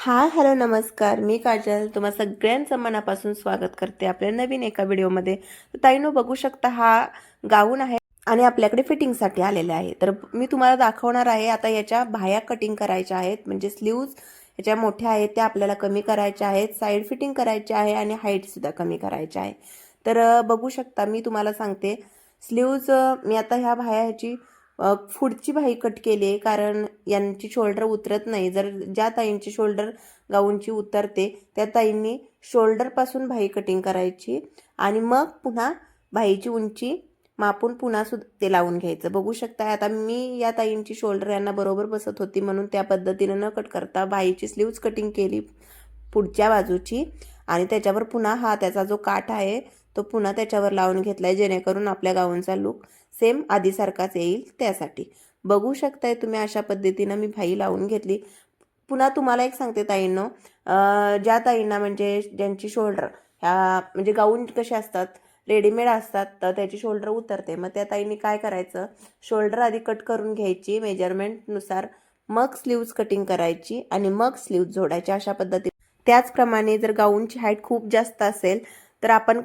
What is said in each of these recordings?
Hi hello नमस्कार, मी काजल तुम्हा सगळ्यांचं मनापासून स्वागत करते आपल्या नवीन एका व्हिडिओमध्ये. तर ताईनो बघू शकता हा गाऊन आहे आणि आपल्याकडे फिटिंगसाठी आलेले आहे. तर मी तुम्हाला दाखवणार आहे. आता याच्या बाह्या कटिंग करायच्या आहेत, म्हणजे स्लीव्ज याच्या मोठ्या आहेत त्या आपल्याला कमी करायच्या आहेत, साईड फिटिंग करायची आहे आणि हाईट सुद्धा कमी करायची आहे. तर बघू शकता मी तुम्हाला सांगते. स्लीव्ज मी आता ह्या बाह्या ह्याची पुढची बाही कट केली आहे, कारण यांची शोल्डर उतरत नाही. जर ज्या ताईंची शोल्डर गाऊनची उतरते त्या ताईंनी शोल्डरपासून बाही कटिंग करायची आणि मग पुन्हा बाहीची उंची मापून पुन्हा सुद्धा ते लावून घ्यायचं. बघू शकता आता मी या ताईंची शोल्डर यांना बरोबर बसत होती म्हणून त्या पद्धतीनं न कट करता बाहीची स्लीव्ज कटिंग केली पुढच्या बाजूची आणि त्याच्यावर पुन्हा हा त्याचा जो काठ आहे तो पुन्हा त्याच्यावर लावून घेतलाय, जेणेकरून आपल्या गाऊनचा लुक सेम आधीसारखाच येईल. त्यासाठी बघू शकताय तुम्ही अशा पद्धतीनं मी बाही लावून घेतली. पुन्हा तुम्हाला एक सांगते ताईंनो, ज्या ताईंना म्हणजे ज्यांची शोल्डर ह्या म्हणजे गाऊन कसे असतात रेडीमेड असतात तर त्याची शोल्डर उतरते, मग त्या ताईंनी काय करायचं, शोल्डर आधी कट करून घ्यायची मेजरमेंटनुसार, मग स्लीव्ज कटिंग करायची आणि मग स्लीव्ज जोडायची अशा पद्धतीने. त्याचप्रमाणे जर गाऊनची हाईट खूप जास्त असेल तर आपण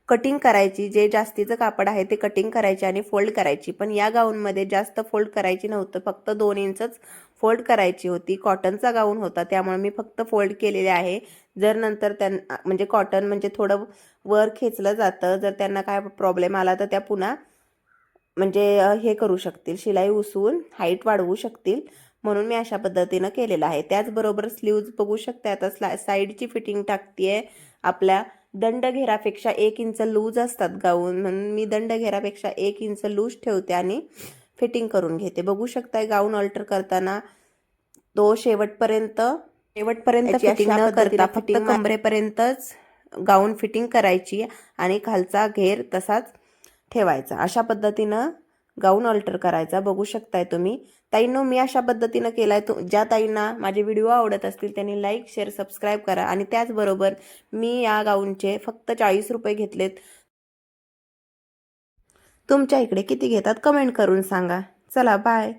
कटिंग करायची, जे जास्तीचं कापड आहे ते कटिंग करायचे आणि फोल्ड करायची. पण या गाऊनमध्ये जास्त फोल्ड करायची नव्हतं, फक्त 2 इंचच फोल्ड करायची होती. कॉटनचा गाऊन होता त्यामुळे मी फक्त फोल्ड केलेले आहे. जर नंतर त्यांना म्हणजे कॉटन म्हणजे थोडं वर खेचलं जातं, जर त्यांना काय प्रॉब्लेम आला तर त्या पुन्हा म्हणजे हे करू शकतील, शिलाई उसवून हाईट वाढवू शकतील. म्हणून मी अशा पद्धतीनं केलेलं आहे. त्याचबरोबर स्लीव्ज बघू शकता आता साईडची फिटिंग टाकते आपल्या दंडघेरापेक्षा 1 इंच लूज असतात गाऊन, म्हणून मी दंडघेरापेक्षा 1 इंच लूज ठेवते आणि फिटिंग करून घेते. बघू शकताय गाऊन अल्टर करताना तो शेवटपर्यंत फिटिंग न करता फक्त कमरेपर्यंतच गाऊन फिटिंग करायची आणि खालचा घेर तसाच ठेवायचा. अशा पद्धतीनं गाऊन अल्टर करायचा. बघू शकताय तुम्ही ताईंनो, मी अशा पद्धतीनं केलाय. ज्या ताईंना माझे व्हिडिओ आवडत असतील त्यांनी लाईक शेअर सबस्क्राईब करा. आणि त्याचबरोबर मी या गाऊनचे फक्त 40 रुपये घेतलेत. तुमच्या इकडे किती घेतात कमेंट करून सांगा. चला बाय.